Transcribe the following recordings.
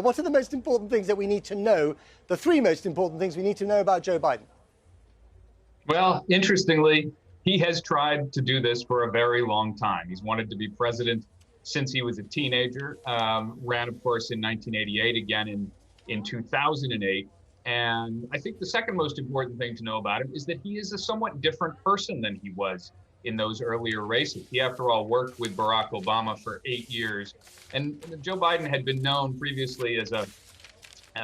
What are the most important things that we need to know, the three most important things we need to know about Joe Biden? Well, interestingly, he has tried to do this for a very long time. He's wanted to be president since he was a teenager, ran, of course, in 1988, again in 2008. And I think the second most important thing to know about him is that he is a somewhat different person than he was in those earlier races. He, after all, worked with Barack Obama for 8 years. And Joe Biden had been known previously as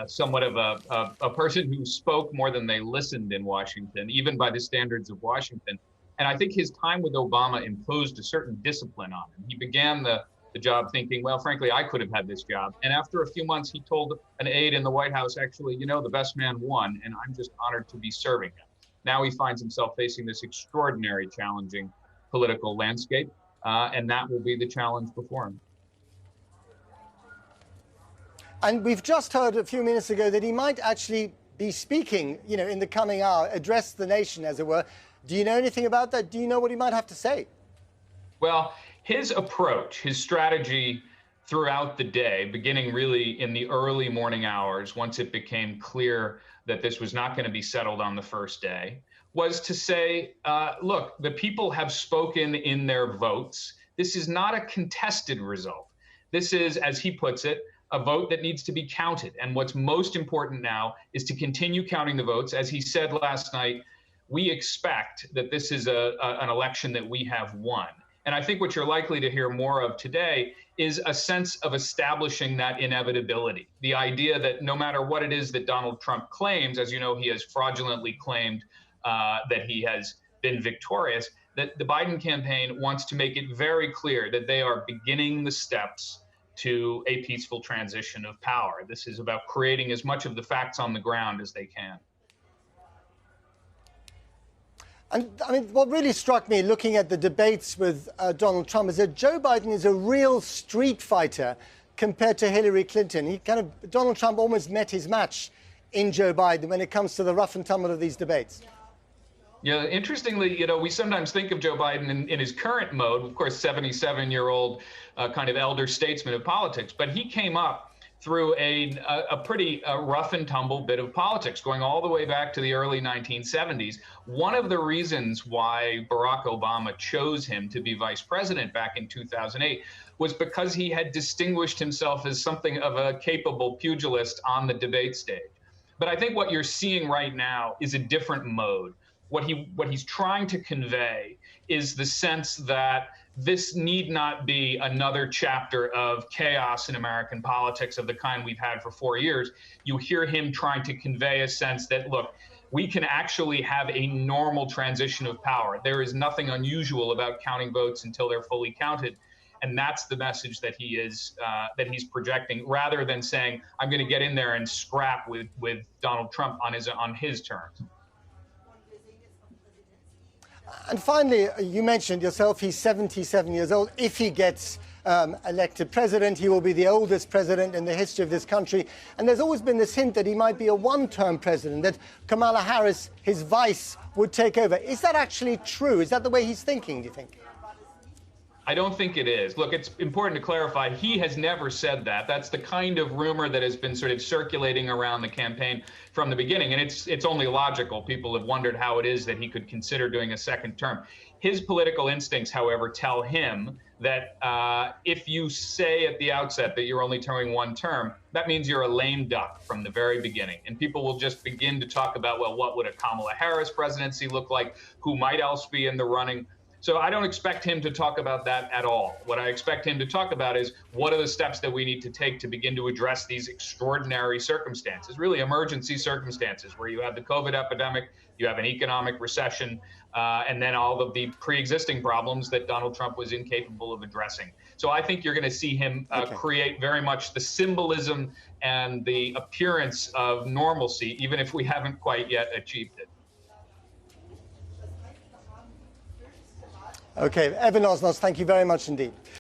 somewhat of a person who spoke more than they listened in Washington, even by the standards of Washington. And I think his time with Obama imposed a certain discipline on him. He began the job thinking, well, frankly, I could have had this job. And after a few months, he told an aide in the White House, actually, the best man won, and I'm just honored to be serving him. Now he finds himself facing this extraordinary, challenging political landscape, and that will be the challenge before him. And we've just heard a few minutes ago that he might actually be speaking, in the coming hour, address the nation, as it were. Do you know anything about that? Do you know what he might have to say? Well, his approach, his strategy throughout the day, beginning really in the early morning hours, once it became clear that this was not going to be settled on the first day, was to say, look, the people have spoken in their votes. This is not a contested result. This is, as he puts it, a vote that needs to be counted. And what's most important now is to continue counting the votes. As he said last night, we expect that this is an election that we have won. And I think what you're likely to hear more of today is a sense of establishing that inevitability. The idea that no matter what it is that Donald Trump claims, as you know, he has fraudulently claimed that he has been victorious, that the Biden campaign wants to make it very clear that they are beginning the steps to a peaceful transition of power. This is about creating as much of the facts on the ground as they can. And I mean, what really struck me looking at the debates with Donald Trump is that Joe Biden is a real street fighter compared to Hillary Clinton. Donald Trump almost met his match in Joe Biden when it comes to the rough and tumble of these debates. Yeah, interestingly, we sometimes think of Joe Biden in his current mode, of course, 77-year-old kind of elder statesman of politics, but he came up through a pretty rough and tumble bit of politics, going all the way back to the early 1970s. One of the reasons why Barack Obama chose him to be vice president back in 2008 was because he had distinguished himself as something of a capable pugilist on the debate stage. But I think what you're seeing right now is a different mode. What he's trying to convey is the sense that this need not be another chapter of chaos in American politics of the kind we've had for 4 years. You hear him trying to convey a sense that, look, we can actually have a normal transition of power. There is nothing unusual about counting votes until they're fully counted. And that's the message that he's projecting, rather than saying, I'm going to get in there and scrap with Donald Trump on his terms. And finally, you mentioned yourself, he's 77 years old. If he gets elected president, he will be the oldest president in the history of this country. And there's always been this hint that he might be a one-term president, that Kamala Harris, his vice, would take over. Is that actually true? Is that the way he's thinking, do you think? I don't think it is. Look, it's important to clarify, he has never said that. That's the kind of rumor that has been sort of circulating around the campaign from the beginning. And it's only logical. People have wondered how it is that he could consider doing a second term. His political instincts, however, tell him that if you say at the outset that you're only terming one term, that means you're a lame duck from the very beginning. And people will just begin to talk about, well, what would a Kamala Harris presidency look like? Who might else be in the running? So I don't expect him to talk about that at all. What I expect him to talk about is what are the steps that we need to take to begin to address these extraordinary circumstances, really emergency circumstances, where you have the COVID epidemic, you have an economic recession, and then all of the pre-existing problems that Donald Trump was incapable of addressing. So I think you're going to see him create very much the symbolism and the appearance of normalcy, even if we haven't quite yet achieved it. Okay, Evan Osnos, thank you very much indeed.